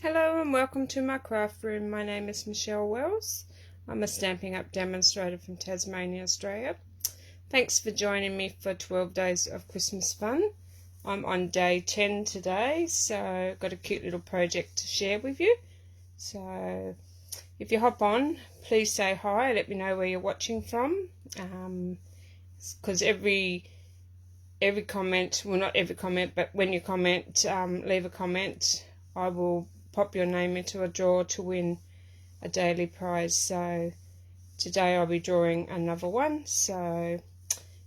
Hello and welcome to my craft room. My name is Michelle Wells. I'm a Stampin' Up demonstrator from Tasmania, Australia. Thanks for joining me for 12 days of Christmas fun. I'm on day 10 today, so I've got a cute little project to share with you. So if you hop on, please say hi, let me know where you're watching from. Because every comment, well not every comment, but when you comment, leave a comment, I will pop your name into a draw to win a daily prize. So today I'll be drawing another one. So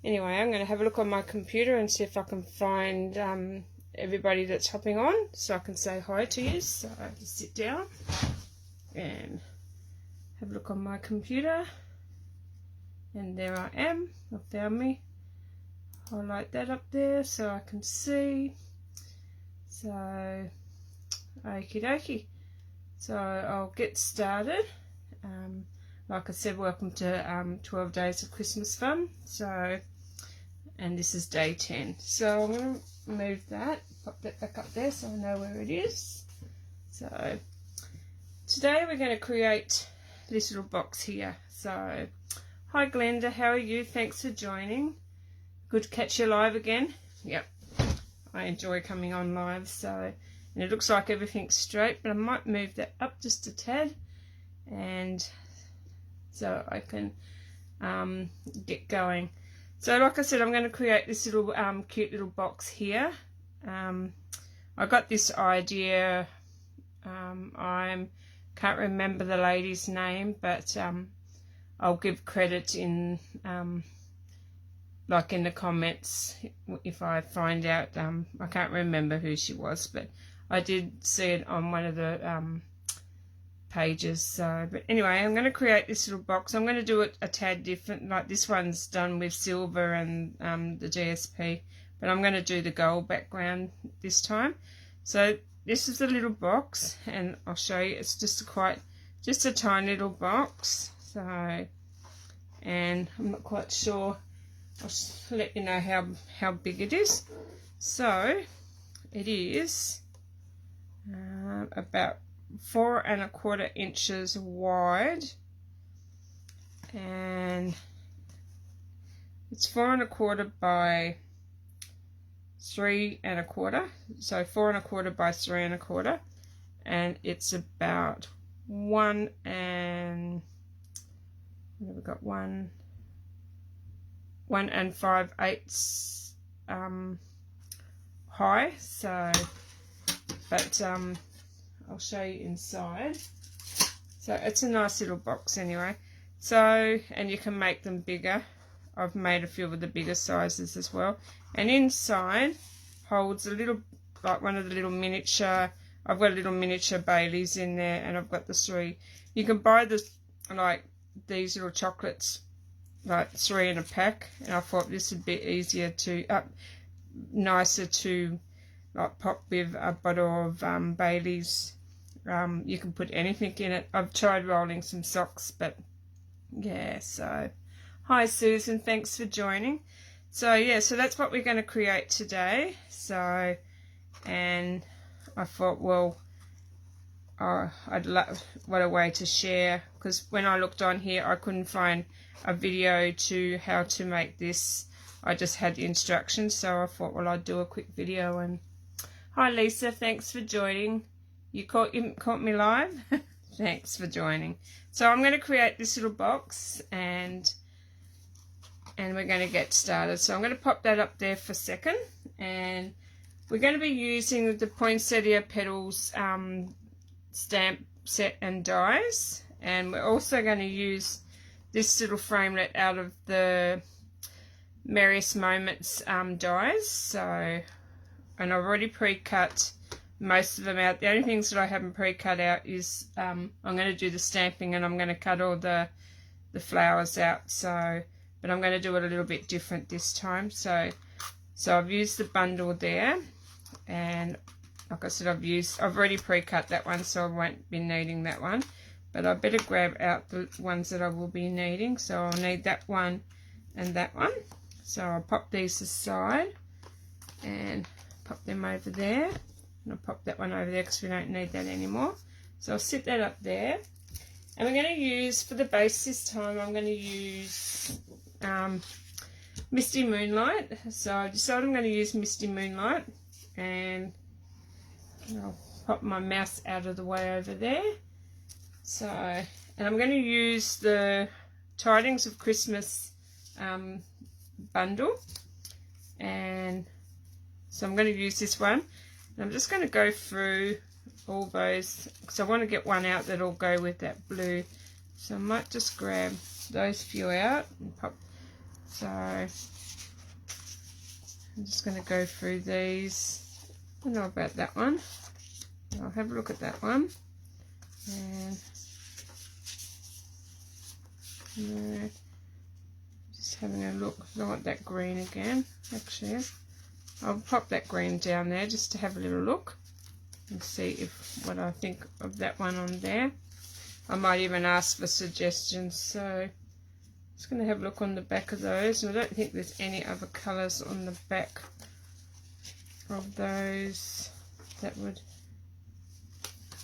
anyway, I'm going to have a look on my computer and see if I can find everybody that's hopping on so I can say hi to you. So I just sit down and have a look on my computer, and there I am. I found me. Highlight that up there so I can see. So okie dokie. So I'll get started. Like I said, welcome to 12 days of Christmas fun. So, and this is day 10. So I'm going to move that, pop that back up there so I know where it is. So today we're going to create this little box here. So hi Glenda, how are you? Thanks for joining. Good to catch you live again. Yep, I enjoy coming on live. So, and it looks like everything's straight, but I might move that up just a tad, and so I can get going. So like I said, I'm going to create this little cute little box here. I got this idea. I can't remember the lady's name, but I'll give credit in like in the comments if I find out. I can't remember who she was, but I did see it on one of the pages. So, but anyway, I'm going to create this little box. I'm going to do it a tad different. Like this one's done with silver and the GSP, but I'm going to do the gold background this time. So this is the little box, and I'll show you. It's just a tiny little box. So, and I'm not quite sure. I'll just let you know how big it is. So it is about 4 1/4 inches wide, and it's 4 1/4 by 3 1/4. So 4 1/4 by 3 1/4, and it's about 1 5/8 high. So, but I'll show you inside. So it's a nice little box anyway. So, and you can make them bigger. I've made a few of the bigger sizes as well. And inside holds a little, like one of the little miniature, I've got a little miniature Baileys in there, and I've got the 3. You can buy this, like these little chocolates, like 3 in a pack, and I thought this would be easier to, nicer to like pop with a bottle of Baileys. You can put anything in it. I've tried rolling some socks, but yeah. So hi Susan, thanks for joining. So yeah, so that's what we're going to create today. So, and I thought, well, I'd love, what a way to share, because when I looked on here I couldn't find a video to how to make this. I just had the instructions, so I thought, well, I'd do a quick video. And hi Lisa, thanks for joining. You caught me live. Thanks for joining. So I'm going to create this little box, and we're going to get started. So I'm going to pop that up there for a second, and we're going to be using the Poinsettia Petals stamp set and dies, and we're also going to use this little framelit out of the Merriest Moments dies. So, and I've already pre-cut most of them out. The only things that I haven't pre-cut out is I'm going to do the stamping, and I'm going to cut all the flowers out. So, but I'm going to do it a little bit different this time. So I've used the bundle there, and like I said, I've already pre-cut that one, so I won't be needing that one. But I better grab out the ones that I will be needing. So I'll need that one and that one. So I'll pop these aside and pop them over there. And I'll pop that one over there because we don't need that anymore. So I'll sit that up there. And we're going to use, for the base this time, I'm going to use Misty Moonlight. So I decided I'm going to use Misty Moonlight. And I'll pop my mouse out of the way over there. So, and I'm going to use the Tidings of Christmas bundle. And so I'm going to use this one. And I'm just going to go through all those, because I want to get one out that'll go with that blue. So I might just grab those few out and pop. So I'm just going to go through these. I don't know about that one. I'll have a look at that one. And no, just having a look. I want that green again. Actually, I'll pop that green down there just to have a little look and see if what I think of that one on there. I might even ask for suggestions. So just going to have a look on the back of those. And I don't think there's any other colours on the back of those that would,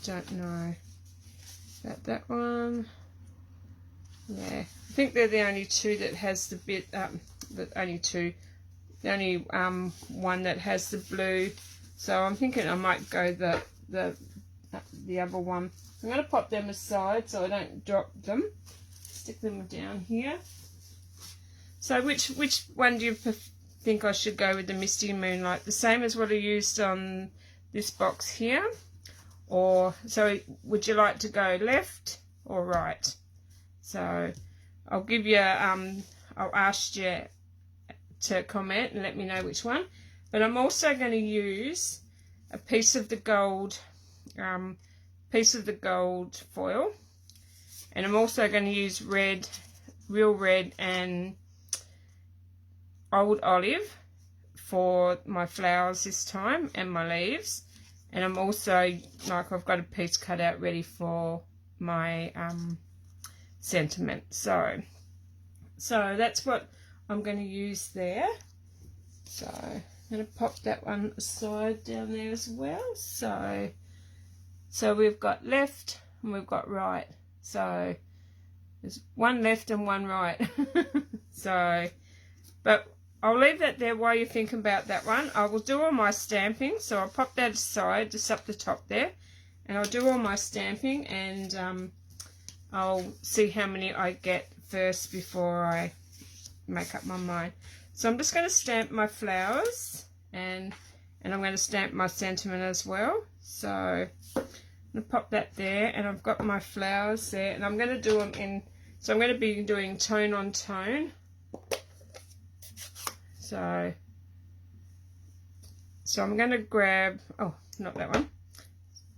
don't know about that one. Yeah, I think they're the only two that has the bit, the only one that has the blue. So I'm thinking I might go the other one. I'm going to pop them aside so I don't drop them. Stick them down here. So which one do you think I should go with the Misty Moonlight? The same as what I used on this box here? Or, so would you like to go left or right? So I'll give you, I'll ask you to comment and let me know which one. But I'm also going to use a piece of the gold foil, and I'm also going to use red, real red and old olive for my flowers this time and my leaves. And I'm also, like, I've got a piece cut out ready for my sentiment. So that's what I'm going to use there. So I'm going to pop that one aside down there as well. So we've got left and we've got right. So there's one left and one right. So, but I'll leave that there while you're thinking about that one. I will do all my stamping. So I'll pop that aside just up the top there. And I'll do all my stamping, and I'll see how many I get first before I make up my mind. So I'm just going to stamp my flowers, and I'm going to stamp my sentiment as well. So I'm going to pop that there, and I've got my flowers there, and I'm going to do them in, so I'm going to be doing tone on tone. So I'm going to grab, oh, not that one.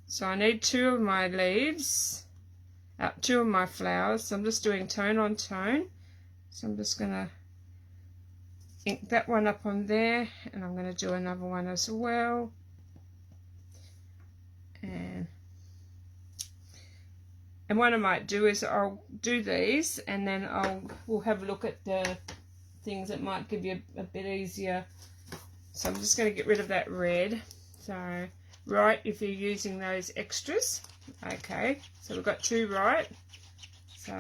So I need two of my leaves, two of my flowers. So I'm just doing tone on tone. So I'm just going to ink that one up on there, and I'm going to do another one as well. And what I might do is I'll do these, and then we'll have a look at the things that might give you a bit easier. So I'm just going to get rid of that red. So right, if you're using those extras. Okay, so we've got two right. So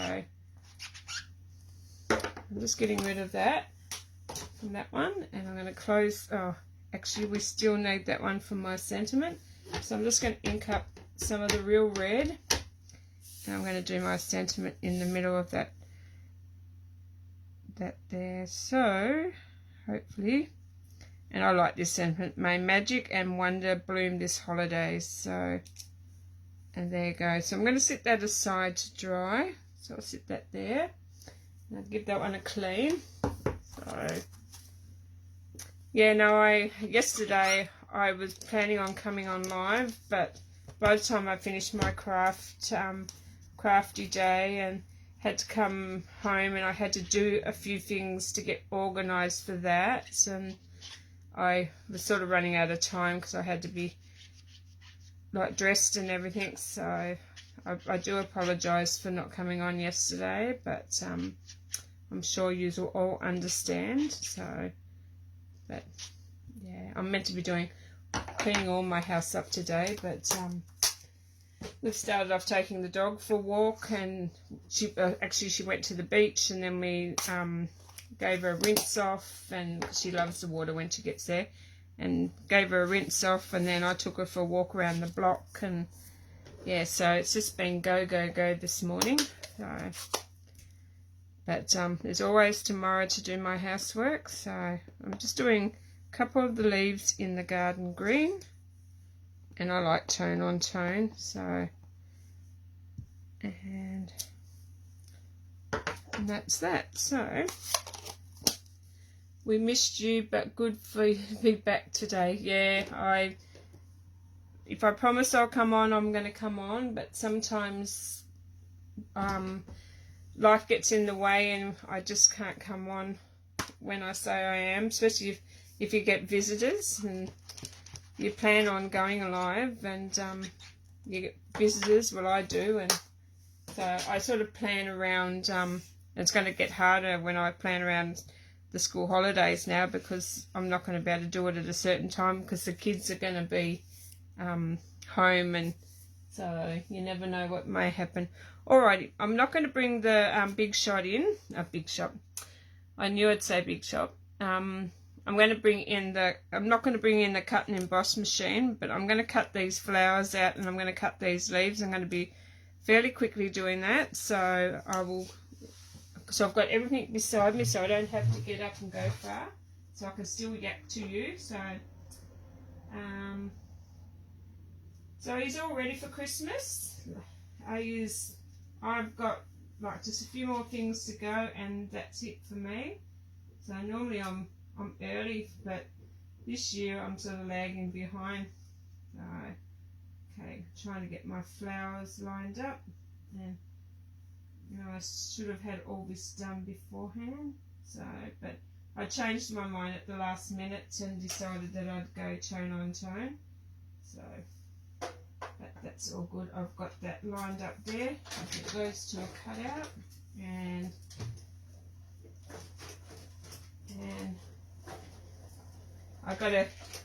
I'm just getting rid of that from that one, and I'm going to close. Oh, actually we still need that one for my sentiment. So I'm just going to ink up some of the real red, and I'm going to do my sentiment in the middle of that there. So hopefully, and I like this sentiment, may magic and wonder bloom this holiday. So, and there you go. So I'm going to set that aside to dry. So I'll sit that there, and I'll give that one a clean. So yeah, no, yesterday I was planning on coming on live, but by the time I finished my crafty day and had to come home, and I had to do a few things to get organised for that, and I was sort of running out of time because I had to be like dressed and everything. So I do apologise for not coming on yesterday, but I'm sure you will all understand. So, but yeah, I'm meant to be doing cleaning all my house up today, but we've started off taking the dog for a walk, and she went to the beach, and then we gave her a rinse off, and she loves the water when she gets there, and gave her a rinse off, and then I took her for a walk around the block, and yeah, so it's just been go this morning. So, but there's always tomorrow to do my housework, so I'm just doing a couple of the leaves in the garden green, and I like tone on tone, so, and that's that. So we missed you, but good for you to be back today. Yeah, if I promise I'll come on, I'm going to come on, but sometimes life gets in the way and I just can't come on when I say I am, especially if you get visitors and you plan on going live and you get visitors. Well, I do, and so I sort of plan around. It's going to get harder when I plan around the school holidays now, because I'm not going to be able to do it at a certain time because the kids are going to be home, and so you never know what may happen. Alrighty, I'm not going to bring the big shot in. Big shot. I knew I'd say big shot. I'm going to bring in I'm not going to bring in the cut and emboss machine, but I'm going to cut these flowers out and I'm going to cut these leaves. I'm going to be fairly quickly doing that, so I've got everything beside me, so I don't have to get up and go far, so I can still yak to you. So so he's all ready for Christmas. I've got like just a few more things to go, and that's it for me. So normally I'm early, but this year I'm sort of lagging behind. So, okay, trying to get my flowers lined up, and I should have had all this done beforehand. So, but I changed my mind at the last minute and decided that I'd go tone on tone. So, but that's all good. I've got that lined up there. I'll get those two cut out, and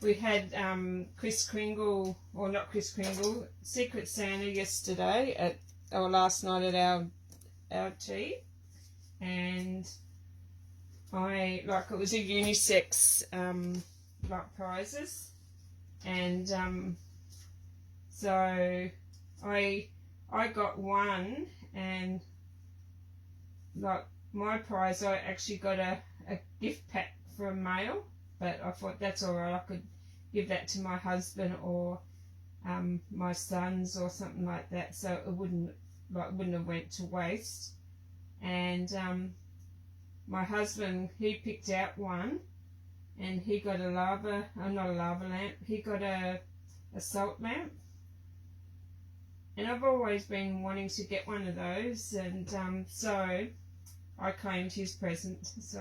we had Kris Kringle, or not Kris Kringle, Secret Santa yesterday last night at our tea, and it was a unisex prizes, and so I got one, and like my prize, I actually got a gift pack for a mail, but I thought that's all right. I could give that to my husband or my sons or something like that, so it wouldn't have went to waste. And my husband, he picked out one, and he got not a lava lamp. He got a salt lamp, and I've always been wanting to get one of those, and so I claimed his present. So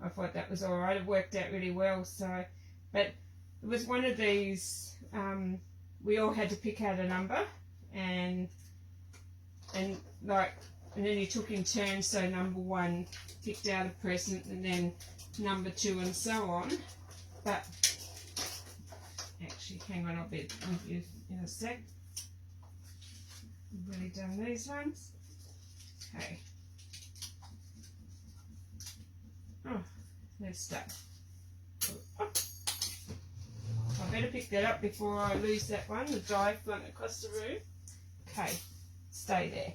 I thought that was all right. It worked out really well. So, but it was one of these. We all had to pick out a number, and then you took in turns. So number one picked out a present, and then number two, and so on. But actually, hang on, I'll be with you in a sec. I've already done these ones. Okay. Oh, there's stuff. Oh. I better pick that up before I lose that one, the die flung across the room. Okay, stay there.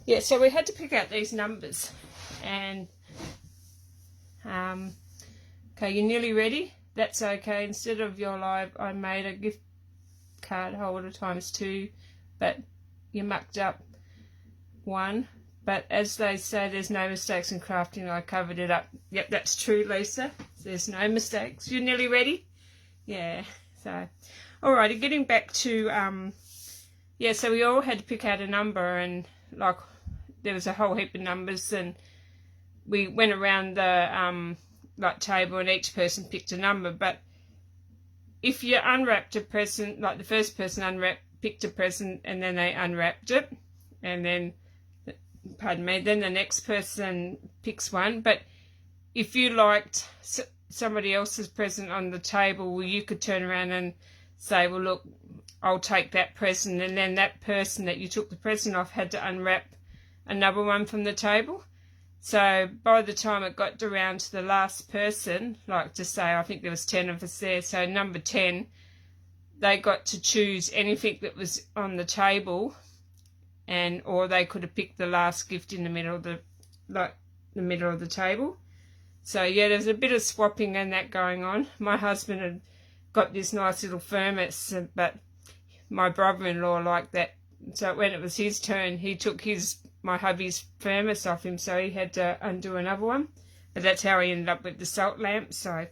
Yeah, so we had to pick out these numbers, and okay, you're nearly ready? That's okay. Instead of your live, I made a gift card holder ×2, but you mucked up one. But as they say, there's no mistakes in crafting. I covered it up. Yep, that's true, Lisa. There's no mistakes. You're nearly ready? Yeah. So, alrighty, getting back to, yeah, so we all had to pick out a number, and like there was a whole heap of numbers, and we went around the table, and each person picked a number. But if you unwrapped a present, like the first person picked a present, and then they unwrapped it, and then then the next person picks one. But if you liked, somebody else's present on the table, well, you could turn around and say, well, look, I'll take that present, and then that person that you took the present off had to unwrap another one from the table. So by the time it got around to the last person, like to say, I think there was 10 of us there, so number 10, they got to choose anything that was on the table, and or they could have picked the last gift in the middle of the middle of the table. So yeah, there's a bit of swapping and that going on. My husband had got this nice little thermos, but my brother-in-law liked that. So when it was his turn, he took my hubby's thermos off him, so he had to undo another one. But that's how he ended up with the salt lamp. So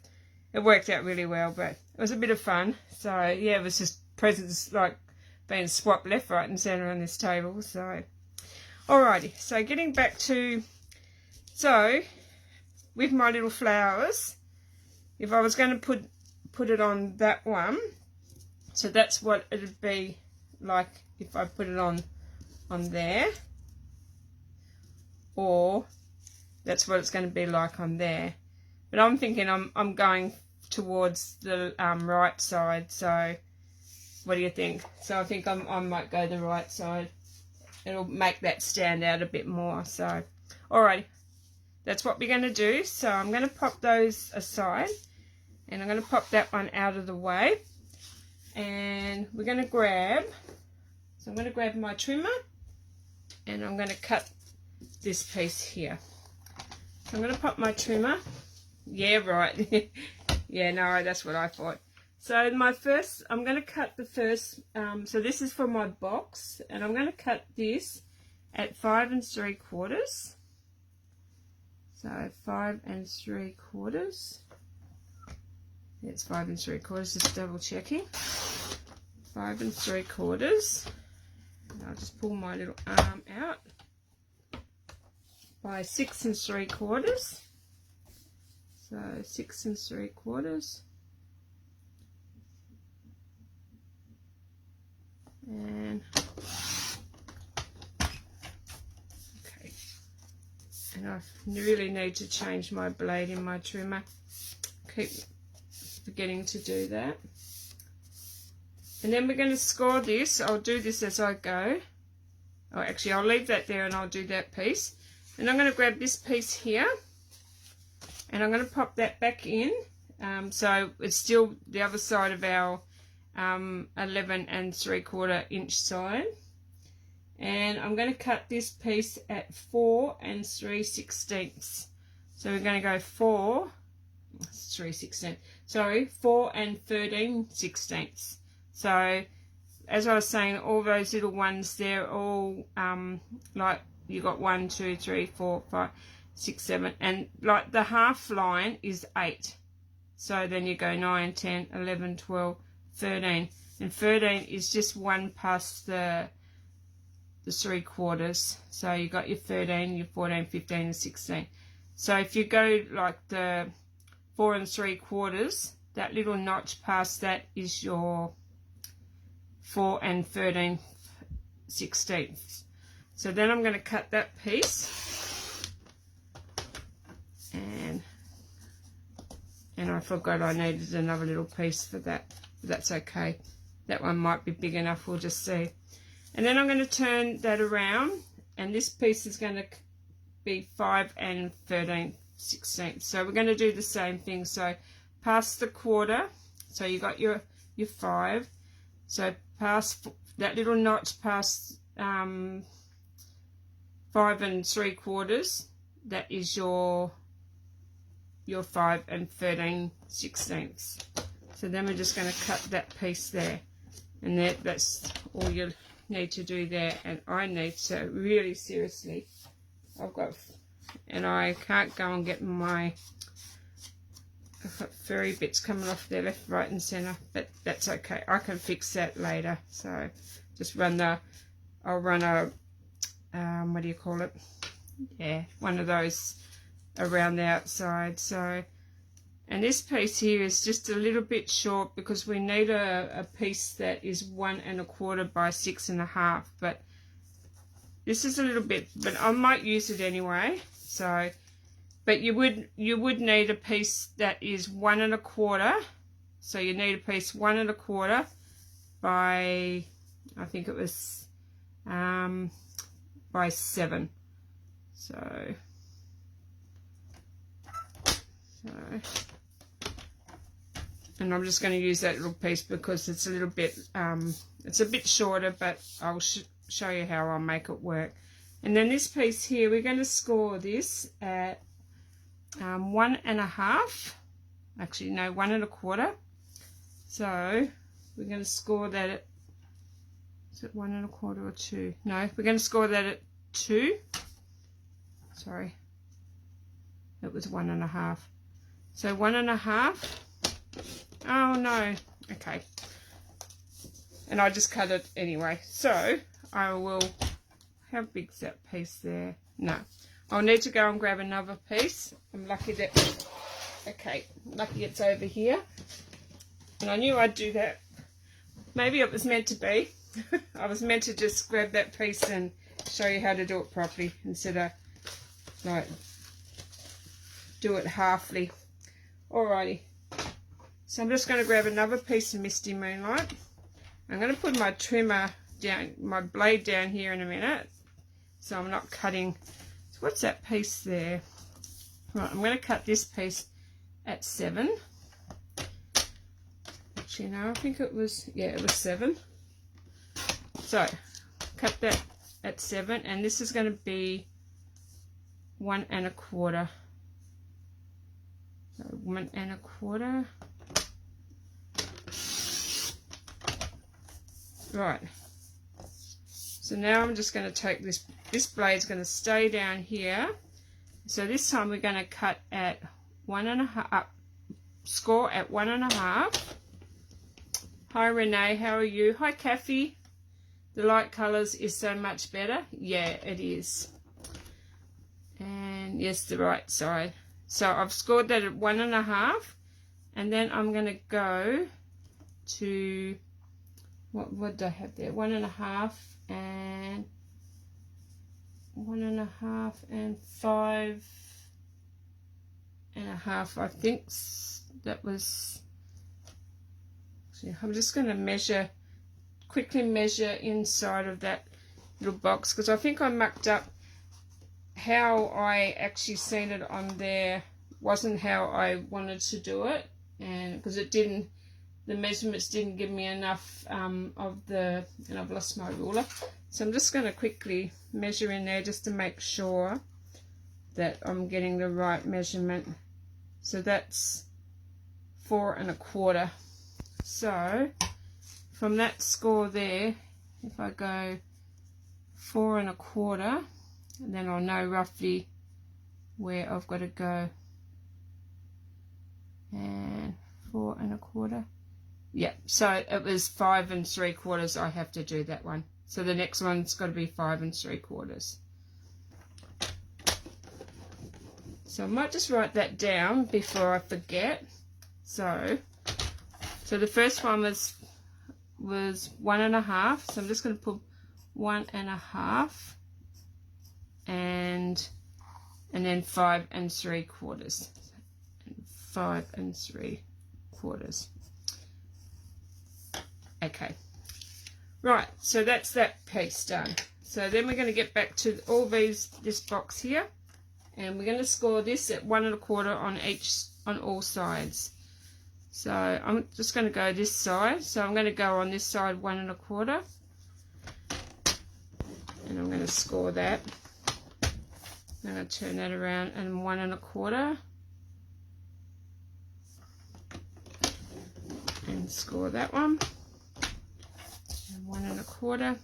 it worked out really well, but it was a bit of fun. So yeah, it was just presents like being swapped left, right and centre on this table. So alrighty, so getting back to, so with my little flowers, if I was going to put it on that one, so that's what it would be like if I put it on there, or that's what it's going to be like on there. But I'm thinking I'm going towards the right side, so what do you think? So I think I might go the right side. It'll make that stand out a bit more. So alright, that's what we're going to do. So I'm going to pop those aside, and I'm going to pop that one out of the way, and we're going to grab, so I'm going to grab my trimmer, and I'm going to cut this piece here. So I'm going to pop my trimmer. Yeah, right. Yeah, no, that's what I thought. So I'm going to cut the first, so this is for my box, and I'm going to cut this at 5 3/4. So 5 3/4. Yeah, it's 5 3/4, just double checking. 5 3/4. I'll just pull my little arm out. By 6 3/4. So 6 3/4. And okay, and I really need to change my blade in my trimmer. Keep forgetting to do that. And then we're going to score this. I'll do this as I go. Oh, actually, I'll leave that there and I'll do that piece. And I'm going to grab this piece here, and I'm going to pop that back in. So it's still the other side of our 11 3/4 inch side, and I'm going to cut this piece at 4 3/16. So we're going to go 4 13/16. So as I was saying, all those little ones, they're all like you got 1 2 3 4 5 6 7, and like the half line is 8. So then you go 9 10 11 12 13, and 13 is just one past the 3/4. So you got your 13, your 14, 15 and 16. So if you go like the 4 3/4, that little notch past that is your 4 13/16. So then I'm going to cut that piece, and I forgot I needed another little piece for that. That's okay. That one might be big enough, we'll just see. And then I'm going to turn that around, and this piece is going to be 5 13/16. So we're going to do the same thing. So past the quarter, so you got your 5. So past that little notch past 5 3/4, that is your 5 13/16. So then we're just going to cut that piece there, and that's all you need to do there. And I need to really seriously, and I can't go and get I've got furry bits coming off there left, right and centre, but that's okay. I can fix that later. So just I'll run a, what do you call it? Yeah, one of those around the outside. So, and this piece here is just a little bit short because we need a piece that is 1 1/4 by 6 1/2, but this is a little bit, but I might use it anyway. So, but you would need a piece that is 1 1/4. So you need a piece 1 1/4 by, I think it was by 7. So and I'm just going to use that little piece because it's a little bit it's a bit shorter, but I'll show you how I'll make it work. And then this piece here, we're going to score this at 1 1/2. Actually, no, 1 1/4. So we're going to score that at, is it 1 1/4 or 2? No, we're going to score that at 2. Sorry, it was 1 1/2. So 1 1/2. Oh no, okay. And I just cut it anyway. So I will, how big's that piece there? No, I'll need to go and grab another piece. I'm lucky that, okay, lucky it's over here. And I knew I'd do that. Maybe it was meant to be. I was meant to just grab that piece and show you how to do it properly instead of like do it halfly. Alrighty. So I'm just going to grab another piece of Misty Moonlight. I'm going to put my trimmer down, my blade down here in a minute, so I'm not cutting. So what's that piece there? Right, I'm going to cut this piece at 7. Actually, no, I think it was, yeah, it was 7. So cut that at 7, and this is going to be 1 1/4. So 1 1/4. Right, so now I'm just going to take this blade's going to stay down here. So this time we're going to cut at 1 1/2, score at 1 1/2. Hi Renee, how are you? Hi Kathy. The light colours is so much better. Yeah, it is. And yes, the right side. So I've scored that at 1 1/2, and then I'm going to go to, what did I have there? 1 1/2 and 1 1/2 and 5 1/2. I think that was. So I'm just going to measure, quickly measure inside of that little box, because I think I mucked up how I actually seen it on there. Wasn't how I wanted to do it, and because it didn't. The measurements didn't give me enough of the, and I've lost my ruler. So I'm just going to quickly measure in there just to make sure that I'm getting the right measurement. So that's 4 1/4. So from that score there, if I go 4 1/4, then I'll know roughly where I've got to go. And 4 1/4. Yeah, so it was 5 3/4. I have to do that one. So the next one's got to be 5 3/4. So I might just write that down before I forget. So the first one was 1 1/2. So I'm just going to put 1 1/2 and then 5 3/4. 5 3/4. Okay, right, so that's that piece done. So then we're going to get back to all this box here, and we're going to score this at 1 1/4 on all sides. So I'm just going to go this side. So I'm going to go on this side 1 1/4, and I'm going to score that. I'm going to turn that around and 1 1/4, and score that one. 1 1/4,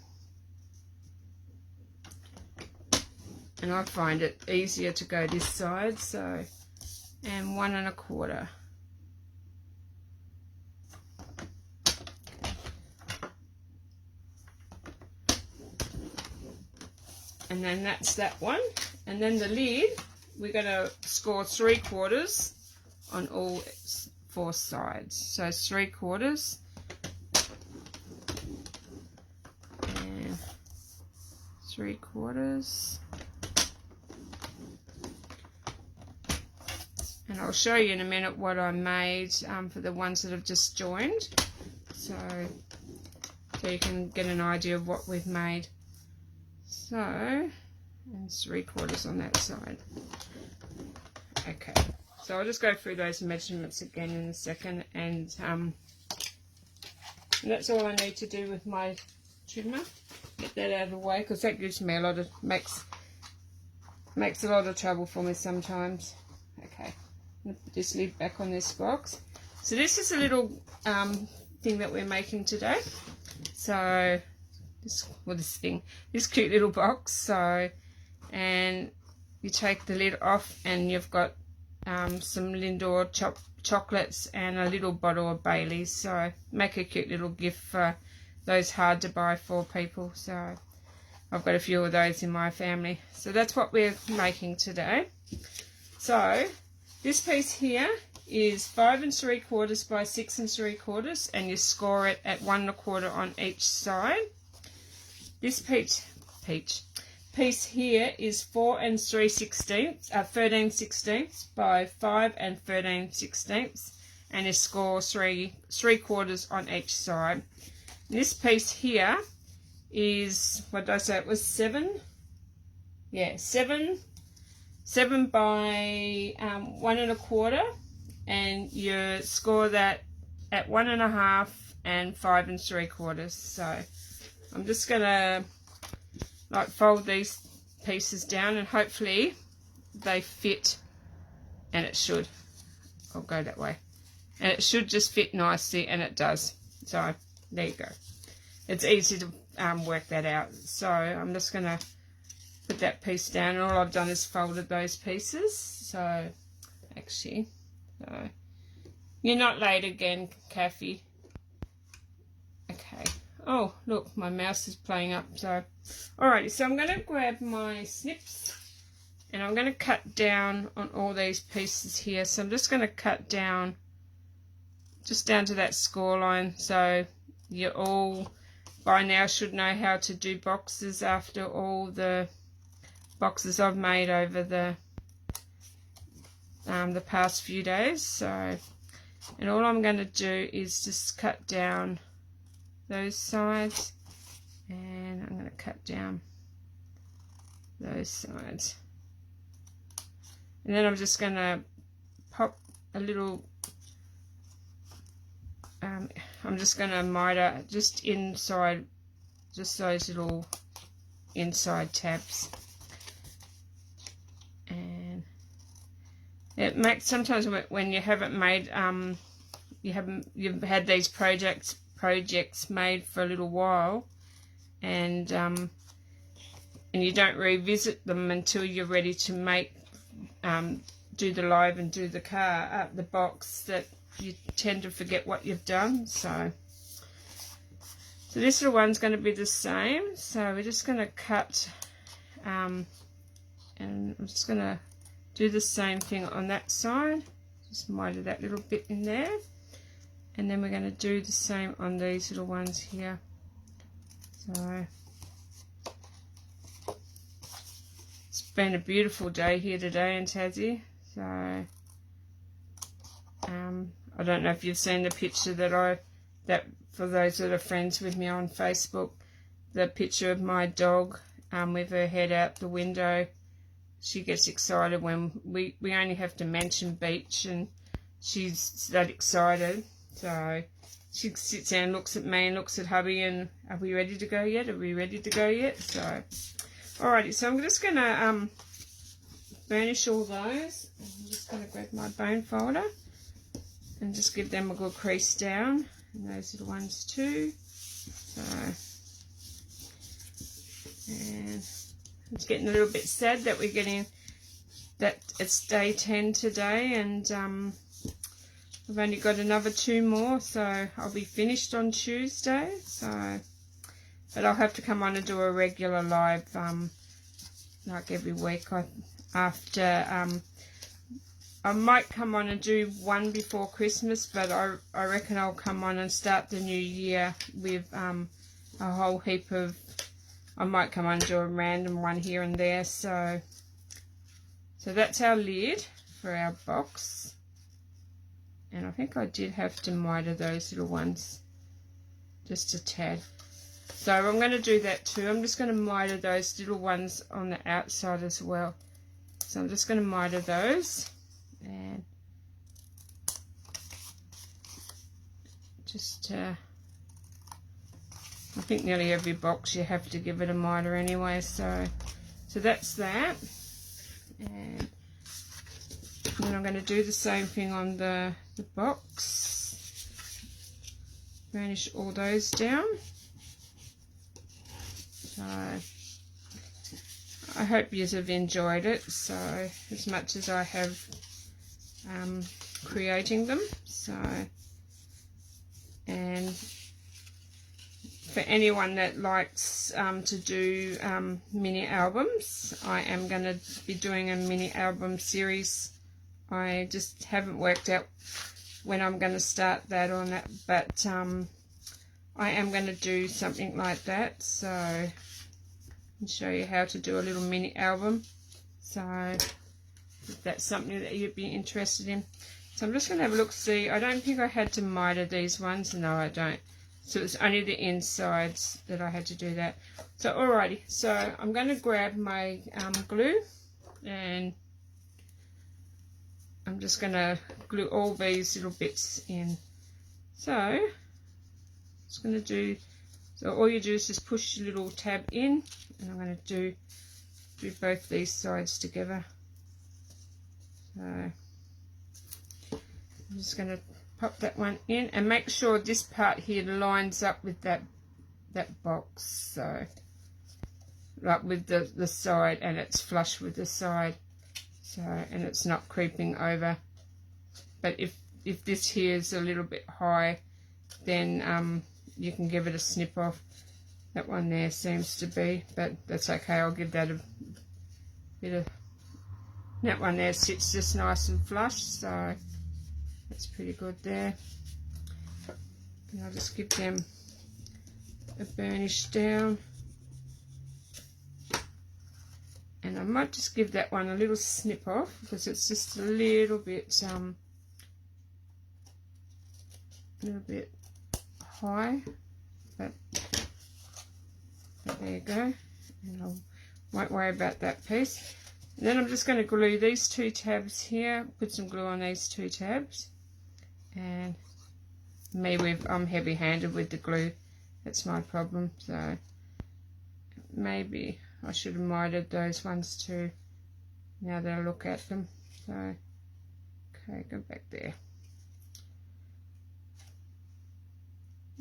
and I find it easier to go this side, so, and 1 1/4. And then that's that one. And then the lid, we're going to score 3/4 on all 4 sides. So 3/4. And 3/4. and I'll show you in a minute what I made for the ones that have just joined, so you can get an idea of what we've made. So, and 3/4 on that side. Okay, so I'll just go through those measurements again in a second, and that's all I need to do with my trimmer. Get that out of the way, because that gives me a lot of, makes a lot of trouble for me sometimes. Okay, I'm going to put this lid back on this box. So this is a little thing that we're making today. So this cute little box. So, and you take the lid off, and you've got some Lindor chocolates and a little bottle of Bailey's. So make a cute little gift for those hard to buy for people. So I've got a few of those in my family. So that's what we're making today. So this piece here is 5 3/4 by 6 3/4, and you score it at 1 1/4 on each side. This piece here is 4 13 16 by 5 13 16, and you score 3/4 on each side. This piece here is, what did I say, it was 7? Yeah, 7 by 1 1/4, and you score that at 1 1/2 and 5 3/4. So I'm just gonna like fold these pieces down, and hopefully they fit, and it should. I'll go that way, and it should just fit nicely, and it does. So there you go. It's easy to work that out. So I'm just gonna put that piece down, and all I've done is folded those pieces. So actually, so you're not late again, Kathy. Okay. Oh, look, my mouse is playing up. So, alrighty. So I'm going to grab my snips, and I'm going to cut down on all these pieces here. So I'm just going to cut down, just down to that score line. So you all by now should know how to do boxes after all the boxes I've made over the past few days. So, and all I'm going to do is just cut down those sides, and I'm going to cut down those sides, and then I'm just going to pop a little I'm just going to miter just inside, just those little inside tabs. And it makes, sometimes when you haven't made you've had these projects made for a little while, and you don't revisit them until you're ready to make do the live and do the car the box, that you tend to forget what you've done. So this little one's going to be the same. So we're just going to cut, and I'm just going to do the same thing on that side, just miter that little bit in there, and then we're going to do the same on these little ones here. So it's been a beautiful day here today in Tassie. So I don't know if you've seen the picture that for those that are friends with me on Facebook, the picture of my dog with her head out the window. She gets excited when we only have to mention beach, and she's that excited. So she sits there and looks at me and looks at hubby, and are we ready to go yet? Are we ready to go yet? So alrighty, so I'm just going to burnish all those. I'm just going to grab my bone folder and just give them a good crease down, and those little ones too. So, and it's getting a little bit sad that we're getting that it's day 10 today, and I've only got another 2 more, so I'll be finished on Tuesday. So, but I'll have to come on and do a regular live like every week. I might come on and do one before Christmas, but I reckon I'll come on and start the new year with a whole heap of, I might come on and do a random one here and there. So that's our lid for our box. And I think I did have to miter those little ones just a tad. So I'm going to do that too. I'm just going to miter those little ones on the outside as well. So I'm just going to miter those, and just I think nearly every box you have to give it a miter anyway, so that's that. And then I'm going to do the same thing on the box. Burnish all those down. So I hope you have enjoyed it, so as much as I have creating them. So, and for anyone that likes to do mini albums, I am going to be doing a mini album series. I just haven't worked out when I'm going to start that or not, but I am going to do something like that, so and show you how to do a little mini album. So if that's something that you'd be interested in. So I'm just going to have a look, see. I don't think I had to miter these ones. No, I don't. So it's only the insides that I had to do that. So alrighty, so I'm going to grab my glue, and I'm just going to glue all these little bits in. So just going to do, so all you do is just push your little tab in, and I'm going to do both these sides together. So I'm just going to pop that one in, and make sure this part here lines up with that box, so like with the side, and it's flush with the side, so, and it's not creeping over. But if this here is a little bit high, then you can give it a snip off. That one there seems to be, but that's okay. I'll give that a bit of, that one there sits just nice and flush, so that's pretty good there. And I'll just give them a burnish down. And I might just give that one a little snip off, because it's just a little bit high, but there you go. And I won't worry about that piece. And then I'm just going to glue these two tabs here, put some glue on these two tabs. And I'm heavy-handed with the glue. That's my problem. So maybe I should have mitered those ones too, now that I look at them. So, okay, go back there.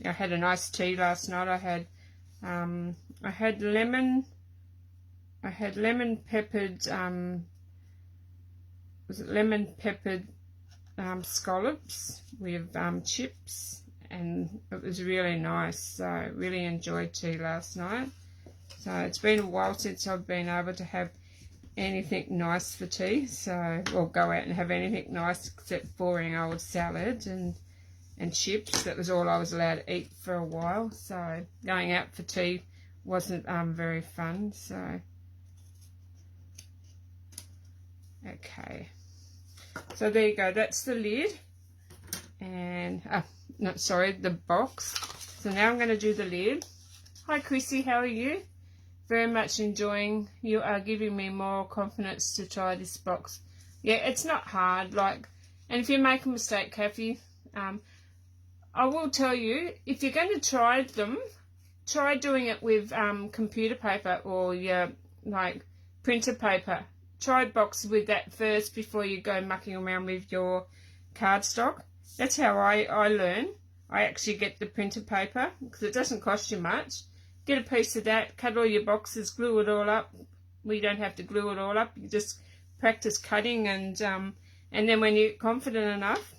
I had a nice tea last night. I had lemon peppered was it lemon peppered scallops with chips, and it was really nice. So I really enjoyed tea last night. So it's been a while since I've been able to have anything nice for tea, so, or go out and have anything nice except boring old salad and chips. That was all I was allowed to eat for a while, so going out for tea wasn't very fun. So okay, so there you go, that's the lid, and no, sorry, the box. So now I'm going to do the lid. Hi Chrissy, how are you? Very much enjoying. You are giving me more confidence to try this box. Yeah, it's not hard, like, and if you make a mistake, Kathy, I will tell you, if you're going to try them, try doing it with computer paper or your like printer paper. Try box with that first before you go mucking around with your cardstock. That's how I learn. I actually get the printer paper because it doesn't cost you much. Get a piece of that, cut all your boxes, glue it all up. We don't have to glue it all up. You just practice cutting, and then when you're confident enough,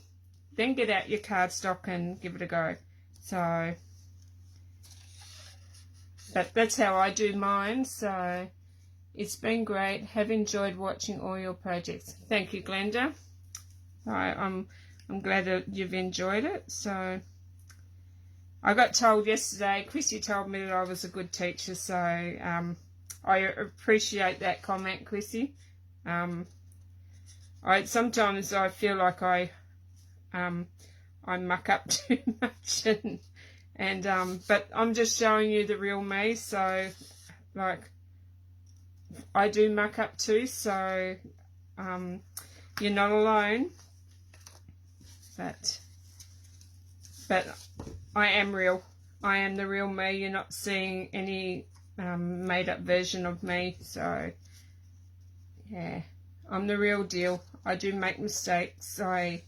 then get out your cardstock and give it a go. So, but that's how I do mine. So it's been great. Have enjoyed watching all your projects. Thank you, Glenda. I'm glad that you've enjoyed it. So I got told yesterday, Chrissy told me that I was a good teacher, so I appreciate that comment, Chrissy. I Sometimes I feel like I muck up too much, but I'm just showing you the real me. So like I do muck up too, so you're not alone. But I am real. I am the real me. You're not seeing any made up version of me. So yeah, I'm the real deal. I do make mistakes. I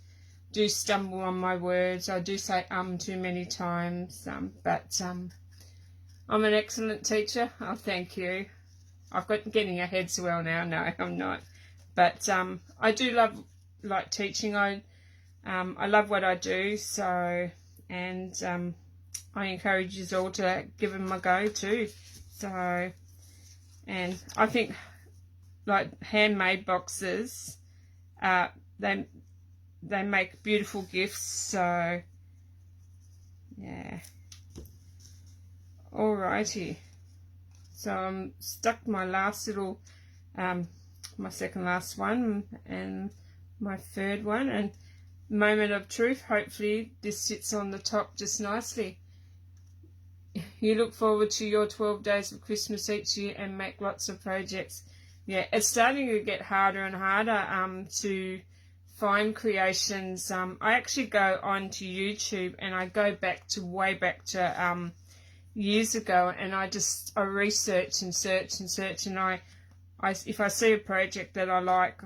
do stumble on my words. I do say too many times. But I'm an excellent teacher. Oh, thank you. I've got getting ahead so well now. No, I'm not. But I do like teaching. I love what I do. So, and I encourage you all to give them a go too. So, and I think like handmade boxes, they make beautiful gifts. So, yeah. Alrighty. So I'm stuck my last little, my second last one and my third one, and moment of truth. Hopefully this sits on the top just nicely. You look forward to your 12 days of Christmas each year and make lots of projects. Yeah, it's starting to get harder and harder to find creations. I actually go on to YouTube and I go way back to years ago, and I research and search and search, and I if I see a project that I like,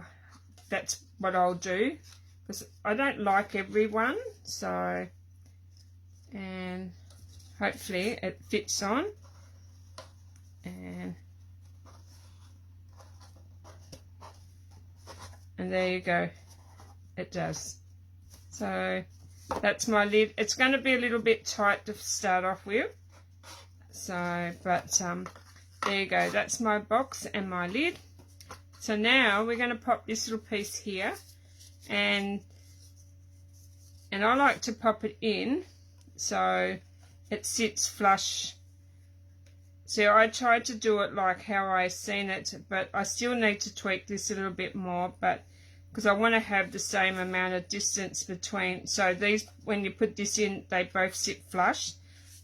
that's what I'll do, because I don't like everyone. So, and hopefully it fits on, and there you go, it does. So that's my lid. It's going to be a little bit tight to start off with. So, but there you go. That's my box and my lid. So now we're going to pop this little piece here, and I like to pop it in so it sits flush. So I tried to do it like how I seen it, but I still need to tweak this a little bit more, but because I want to have the same amount of distance between. So these, when you put this in, they both sit flush.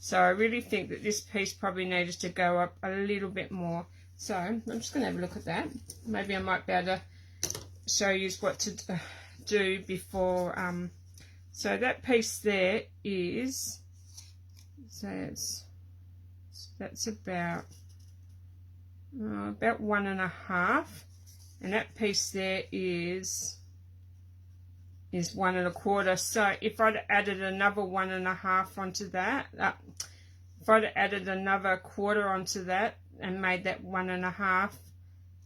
So I really think that this piece probably needed to go up a little bit more. So I'm just going to have a look at that. Maybe I might be able to show you what to do before. So that piece there is, so that's about 1.5, and that piece there is 1 1/4. So if I'd added another 1.5 onto that, if I'd added another 1/4 onto that and made that 1.5,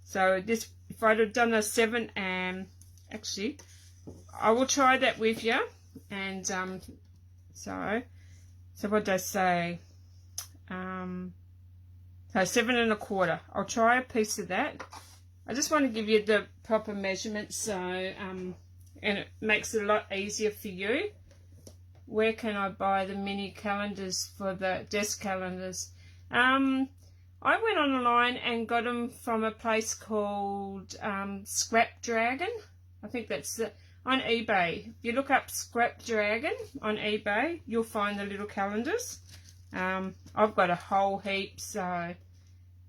so this, if I'd have done a 7, actually I will try that with you. And so what did I say? So 7 1/4. I'll try a piece of that. I just want to give you the proper measurements, so and it makes it a lot easier for you. Where can I buy the mini calendars for the desk calendars? I went online and got them from a place called Scrap Dragon. I think that's on eBay. If you look up Scrap Dragon on eBay, you'll find the little calendars. I've got a whole heap, so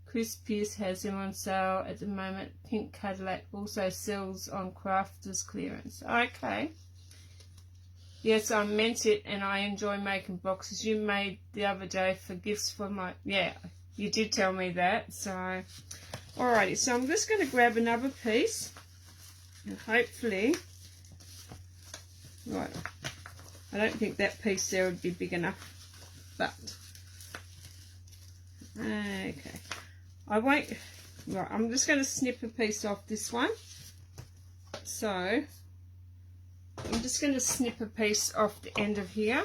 Chris Pierce has them on sale at the moment. Pink Cadillac also sells on Crafters clearance. Okay. Yes, I meant it, and I enjoy making boxes. You made the other day for gifts for my... Yeah, you did tell me that. So, alrighty. So I'm just going to grab another piece, and hopefully... Right. I don't think that piece there would be big enough, but... Okay. I won't... Right, I'm just going to snip a piece off this one. So... I'm just going to snip a piece off the end of here.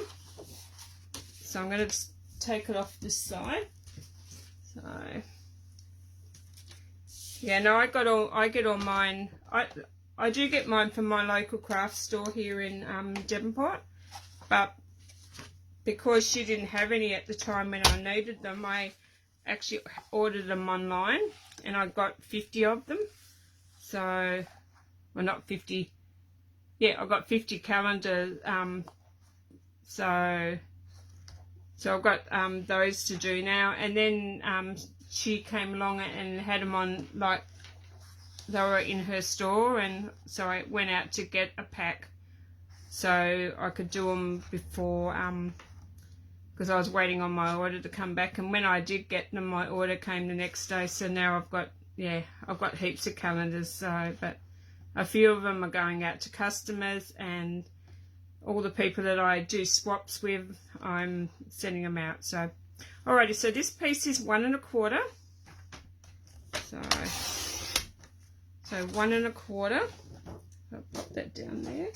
So I'm going to just take it off this side. So, yeah, no, I get all mine. I do get mine from my local craft store here in Devonport, but because she didn't have any at the time when I needed them, I actually ordered them online, and I got 50 of them. So well, not 50, yeah, I've got 50 calendars, so I've got those to do now. And then she came along and had them on, like, they were in her store, and so I went out to get a pack so I could do them before, because I was waiting on my order to come back. And when I did get them, my order came the next day, so now I've got, yeah, I've got heaps of calendars. So, but a few of them are going out to customers, and all the people that I do swaps with, I'm sending them out. So, alrighty, so this piece is 1 1/4. So 1 1/4. I'll pop that down there.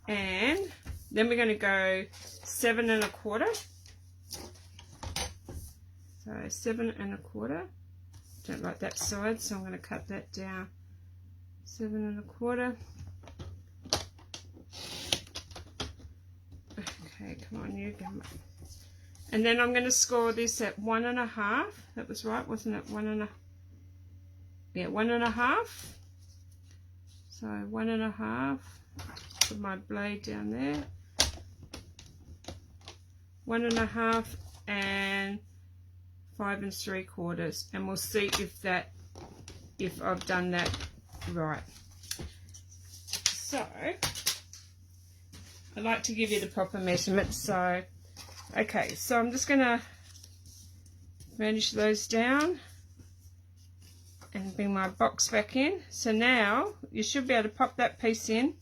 And then we're going to go 7 1/4. So 7 1/4. Don't like that side, so I'm going to cut that down. 7 1/4. Okay, come on, you go. And then I'm going to score this at 1 1/2. That was right, wasn't it? 1 1/2. Yeah, 1 1/2. So 1 1/2. Put my blade down there. 1 1/2 and 5 3/4, and we'll see if I've done that right. So I like to give you the proper measurements. So okay, so I'm just gonna finish those down and bring my box back in. So now you should be able to pop that piece in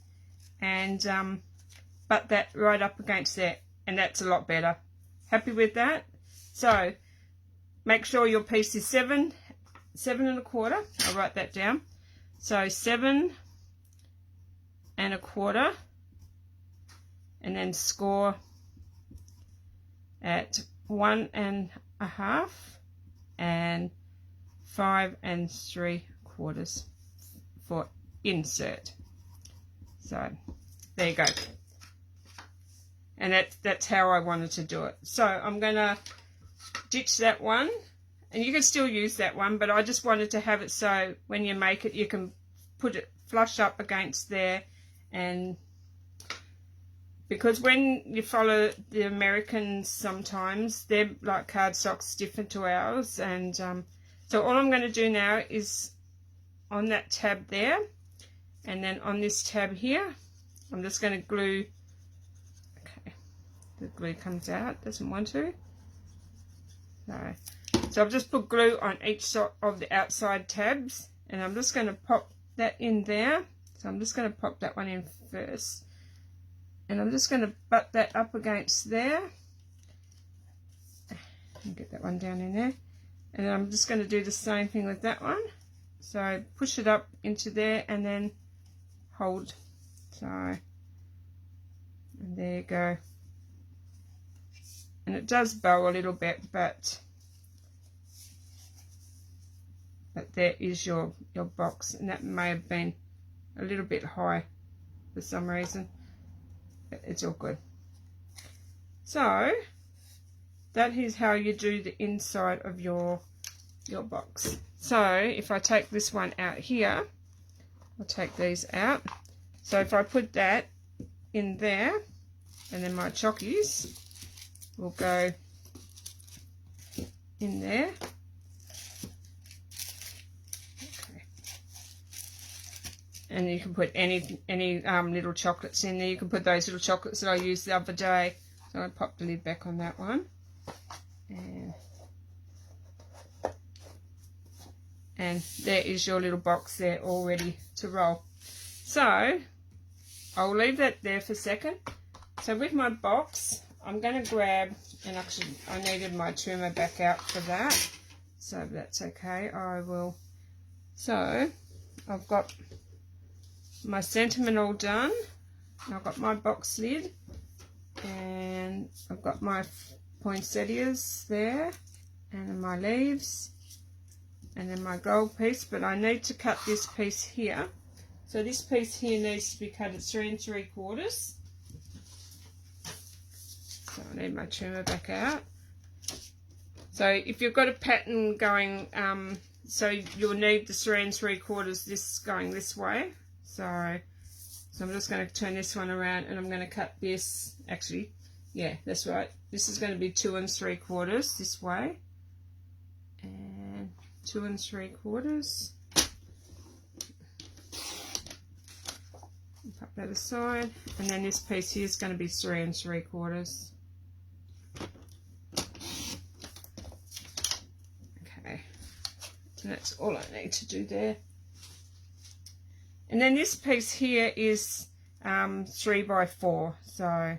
and butt that right up against there, and that's a lot better. Happy with that? So make sure your piece is 7 1/4. I'll write that down. So 7 1/4, and then score at 1 1/2 and 5 3/4 for insert. So there you go. And that's how I wanted to do it. So I'm going to ditch that one, and you can still use that one, but I just wanted to have it so when you make it, you can put it flush up against there. And because when you follow the Americans, sometimes they're like cardstock's different to ours. And so all I'm going to do now is on that tab there, and then on this tab here, I'm just going to glue. Okay, the glue comes out, doesn't want to. So I've just put glue on each side of the outside tabs, and I'm just going to pop that in there. So I'm just going to pop that one in first, and I'm just going to butt that up against there and get that one down in there. And then I'm just going to do the same thing with that one. So push it up into there and then hold. So, and there you go. And it does bow a little bit, but there is your box. And that may have been a little bit high for some reason, but it's all good. So that is how you do the inside of your box. So if I take this one out here, I'll take these out. So if I put that in there, and then my chockies will go in there. Okay. And you can put any little chocolates in there. You can put those little chocolates that I used the other day. So I pop the lid back on that one. And there is your little box there all ready to roll. So I'll leave that there for a second. So with my box, I'm going to grab, and actually I needed my trimmer back out for that, so that's okay, I will. So I've got my sentiment all done, I've got my box lid, and I've got my poinsettias there, and then my leaves, and then my gold piece, but I need to cut this piece here. So this piece here needs to be cut at 3 3/4. So I need my trimmer back out. So if you've got a pattern going so you'll need the 3 3/4 this going this way. So I'm just going to turn this one around, and I'm going to cut this. Actually, yeah, that's right. This is going to be 2 3/4 this way, and 2 3/4. Pop that aside, and then this piece here is going to be 3 3/4. Okay, so that's all I need to do there. And then this piece here is 3 by 4. So,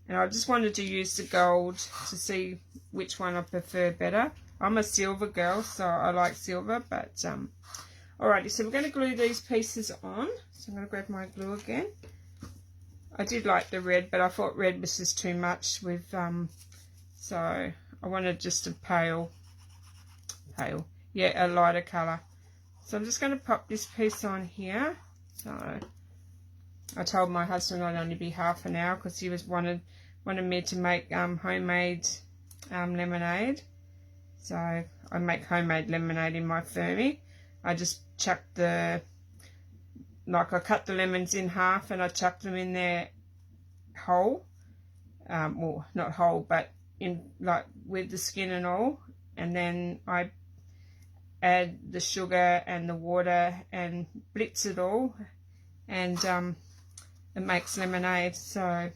and I just wanted to use the gold to see which one I prefer better. I'm a silver girl, so I like silver, but alrighty, so we're going to glue these pieces on. So I'm going to grab my glue again. I did like the red, but I thought red was just too much with, so I wanted just a pale, yeah, a lighter colour. So I'm just going to pop this piece on here. So I told my husband I'd only be half an hour because he wanted me to make homemade lemonade. So I make homemade lemonade in my Fermi. I just chuck I cut the lemons in half and I chuck them in there whole. Well, not whole, but in like with the skin and all. And then I add the sugar and the water and blitz it all, and it makes lemonade. So,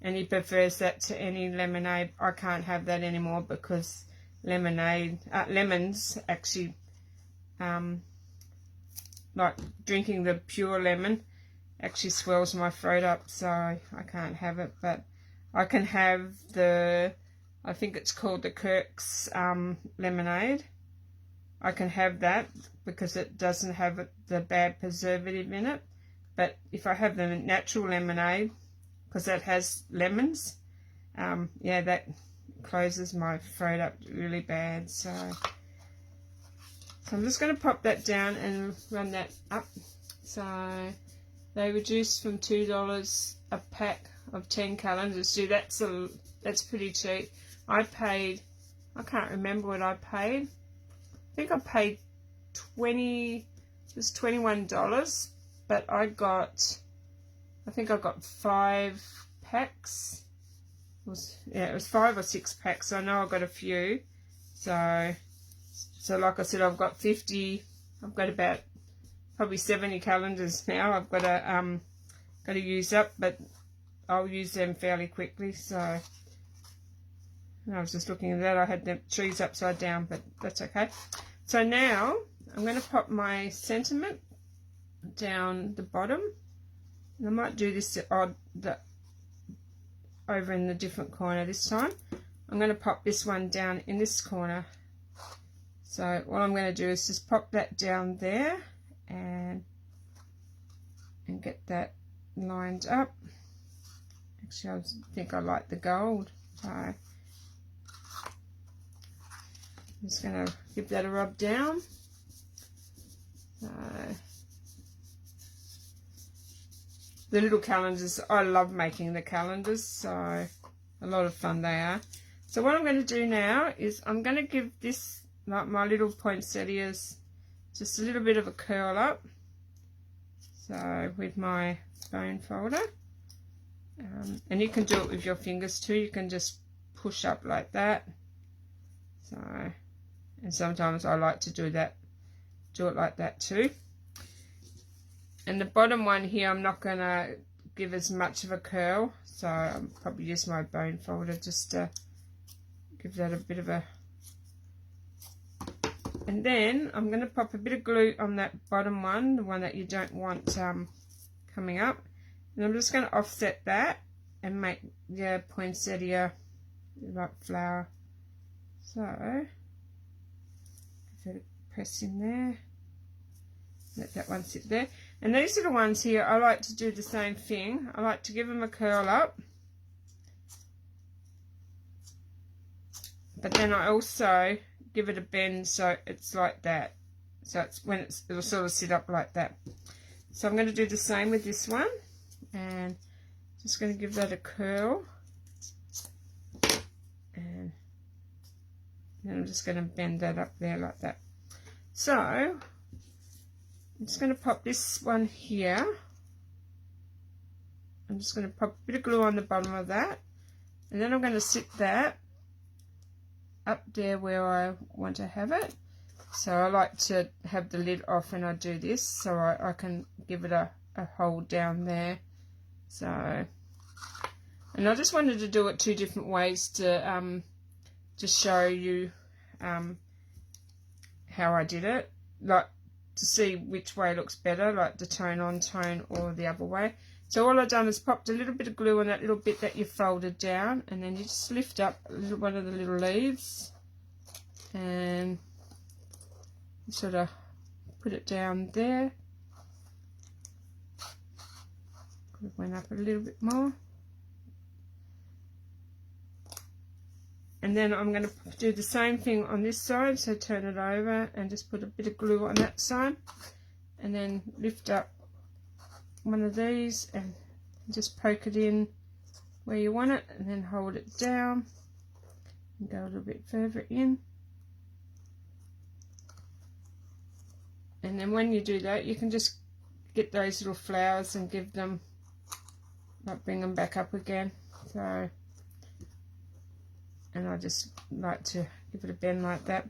and he prefers that to any lemonade. I can't have that anymore because lemons actually, like drinking the pure lemon actually swells my throat up, so I can't have it. But I can have I think it's called the Kirk's lemonade. I can have that because it doesn't have the bad preservative in it. But if I have the natural lemonade, because that has lemons, yeah, that closes my throat up really bad. So I'm just going to pop that down and run that up. So they reduced from $2 a pack of 10 calendars. So that's pretty cheap. I can't remember what I paid. I think I paid $21, but I think I got 5 packs. It was 5 or 6 packs. So I know I got a few. So like I said, I've got about probably 70 calendars now. I've got to use up, but I'll use them fairly quickly. So I was just looking at that. I had the trees upside down, but that's okay. So now I'm going to pop my sentiment down the bottom. And I might do this over in the different corner this time. I'm going to pop this one down in this corner. So what I'm going to do is just pop that down there and get that lined up. Actually, I think I like the gold. So I'm just going to give that a rub down. So the little calendars, I love making the calendars, so a lot of fun they are. So what I'm going to do now is I'm going to give this, like my little poinsettias, just a little bit of a curl up. So with my bone folder, and you can do it with your fingers too. You can just push up like that. So, and sometimes I like to do it like that too. And the bottom one here, I'm not going to give as much of a curl, so I'll probably use my bone folder just to give that a bit of a... And then I'm going to pop a bit of glue on that bottom one, the one that you don't want coming up. And I'm just going to offset that and make the poinsettia like flower. So, give it a press in there. Let that one sit there. And these little ones here, I like to do the same thing. I like to give them a curl up. But then I also give it a bend so it's like that. So it'll sort of sit up like that. So I'm going to do the same with this one. And just going to give that a curl. And then I'm just going to bend that up there like that. So I'm just going to pop this one here. I'm just going to pop a bit of glue on the bottom of that, and then I'm going to sit that up there where I want to have it. So I like to have the lid off when I do this, so I can give it a hold down there. So, and I just wanted to do it 2 different ways to show you how I did it, like to see which way looks better, like the tone on tone or the other way. So all I've done is popped a little bit of glue on that little bit that you folded down, and then you just lift up one of the little leaves and sort of put it down there. Could have went up a little bit more. And then I'm going to do the same thing on this side, so turn it over and just put a bit of glue on that side, and then lift up one of these and just poke it in where you want it, and then hold it down and go a little bit further in. And then when you do that, you can just get those little flowers and give them, like bring them back up again. So, and I just like to give it a bend like that.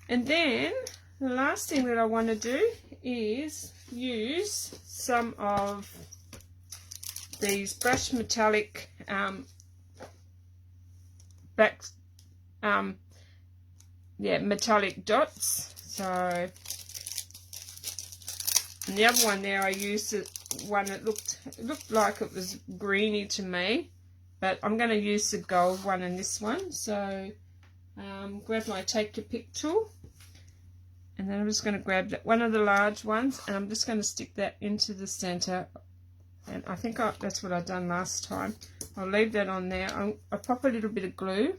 And then the last thing that I want to do is use some of these Brush Metallic metallic dots. So, and the other one there, I used one that looked like it was greeny to me, but I'm going to use the gold one in this one. So grab my Take Your Pick tool, and then I'm just going to grab that one of the large ones, and I'm just going to stick that into the center. And I think that's what I done last time. I'll leave that on there. I'll pop a little bit of glue,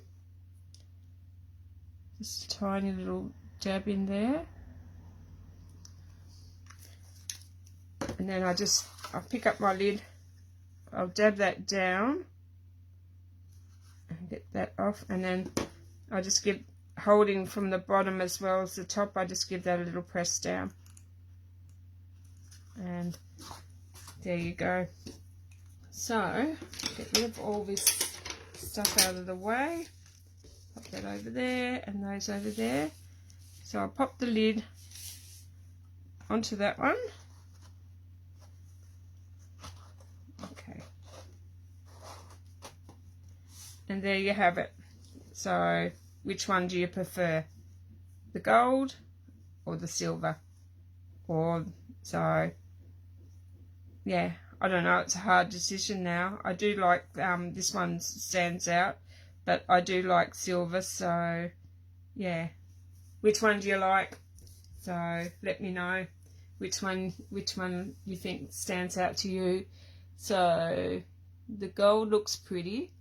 just a tiny little dab in there, and then I'll pick up my lid, I'll dab that down and get that off, and then I just give, holding from the bottom as well as the top, I just give that a little press down, and there you go. So get rid of all this stuff out of the way, pop that over there and those over there. So I'll pop the lid onto that one. Okay, and there you have it. So which one do you prefer, the gold or the silver? Or so yeah, I don't know, it's a hard decision now. I do like this one stands out, but I do like silver. So yeah, which one do you like? So let me know which one you think stands out to you. So the gold looks pretty.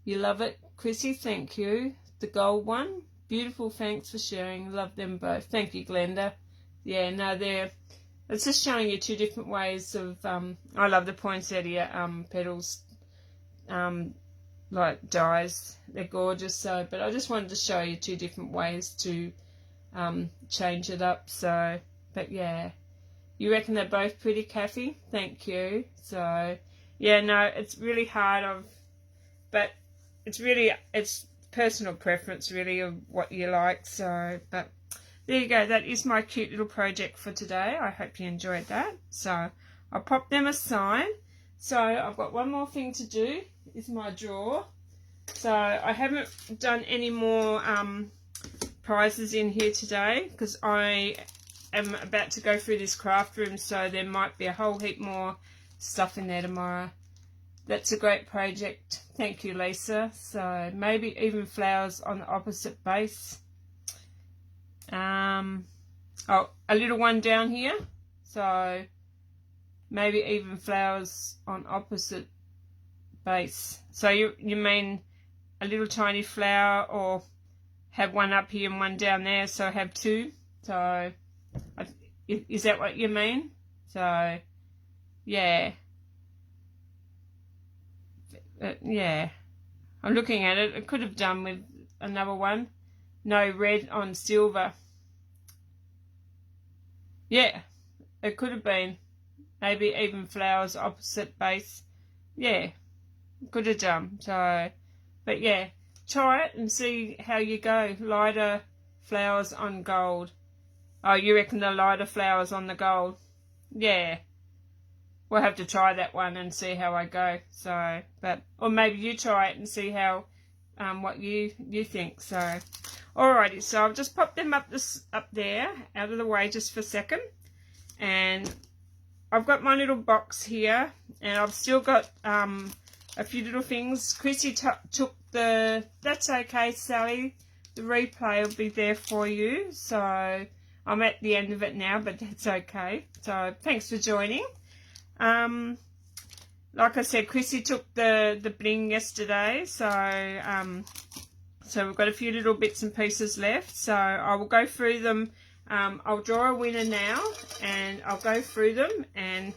You love it, Chrissy? Thank you. The gold one, beautiful. Thanks for sharing. Love them both. Thank you, Glenda. Yeah, no, it's just showing you 2 different ways of. I love the poinsettia petals, like dies. They're gorgeous. So, but I just wanted to show you 2 different ways to change it up. So, but yeah, you reckon they're both pretty, Kathy? Thank you. So, yeah, no, it's really hard. But it's personal preference really of what you like. So, but there you go. That is my cute little project for today. I hope you enjoyed that. So I'll pop them aside. So I've got one more thing to do, is my drawer. So I haven't done any more prizes in here today because I am about to go through this craft room, so there might be a whole heap more stuff in there tomorrow. That's a great project. Thank you, Lisa. So maybe even flowers on the opposite base. Oh, a little one down here. So maybe even flowers on opposite base. So you mean a little tiny flower, or have one up here and one down there, so have 2. So is that what you mean? So yeah. Yeah, I'm looking at it. I could have done with another one. No red on silver. Yeah, it could have been. Maybe even flowers opposite base. Yeah, could have done. So, but yeah, try it and see how you go. Lighter flowers on gold. Oh, you reckon the lighter flowers on the gold? Yeah. We'll have to try that one and see how I go. So, but, or maybe you try it and see how, what you think. So, alrighty. So I'll just pop them up there, out of the way just for a second. And I've got my little box here, and I've still got a few little things. Chrissy took that's okay, Sally. The replay will be there for you. So I'm at the end of it now, but that's okay. So thanks for joining. Like I said, Chrissy took the bling yesterday, so so we've got a few little bits and pieces left. So I will go through them. I'll draw a winner now, and I'll go through them, and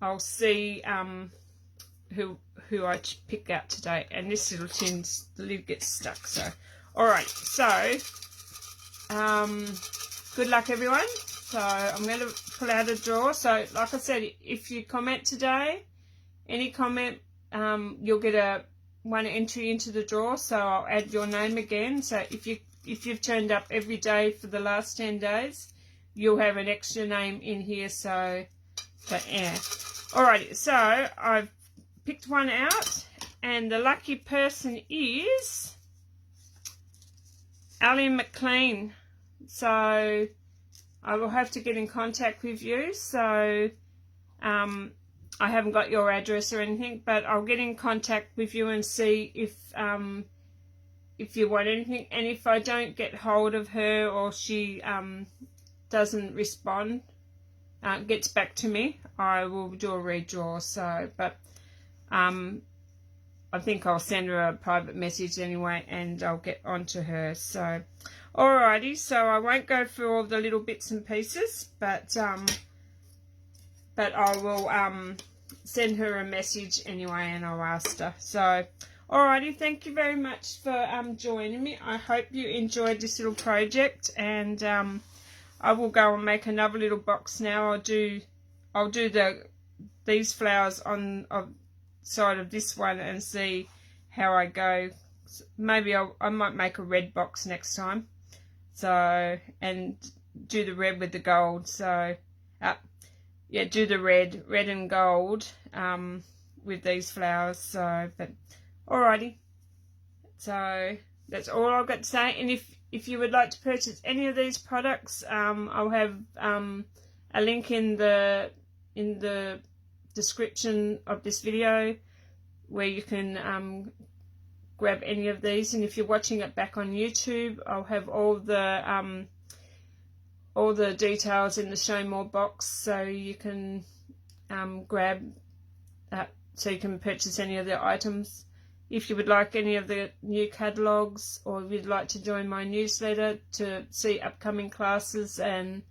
I'll see who I pick out today. And this little tin's, the lid gets stuck. So, all right. So, good luck, everyone. So I'm going to pull out a draw. So, like I said, if you comment today, any comment, you'll get one entry into the draw. So I'll add your name again. So if you've turned up every day for the last 10 days, you'll have an extra name in here. So yeah. Alrighty, so I've picked one out, and the lucky person is Ali McLean. So I will have to get in contact with you. So I haven't got your address or anything, but I'll get in contact with you and see if you want anything. And if I don't get hold of her, or she doesn't respond, gets back to me, I will do a redraw. So, but I think I'll send her a private message anyway, and I'll get onto her. So, alrighty. So I won't go through all the little bits and pieces, but I will send her a message anyway, and I'll ask her. So, alrighty, thank you very much for joining me. I hope you enjoyed this little project, and I will go and make another little box now. I'll do these flowers on side of this one and see how I go. Maybe I might make a red box next time. So, and do the red with the gold. So, yeah, do the red and gold with these flowers. So, but alrighty. So that's all I've got to say. And if you would like to purchase any of these products, I'll have a link in the description of this video where you can grab any of these. And if you're watching it back on YouTube, I'll have all the details in the show more box, so you can grab so you can purchase any of the items. If you would like any of the new catalogues, or if you'd like to join my newsletter to see upcoming classes and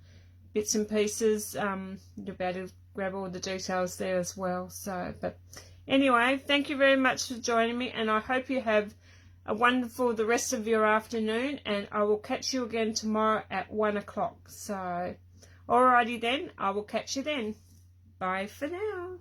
bits and pieces, you'll be able to grab all the details there as well. So, but anyway, thank you very much for joining me, and I hope you have a wonderful the rest of your afternoon, and I will catch you again tomorrow at 1 o'clock. So, alrighty then, I will catch you then. Bye for now.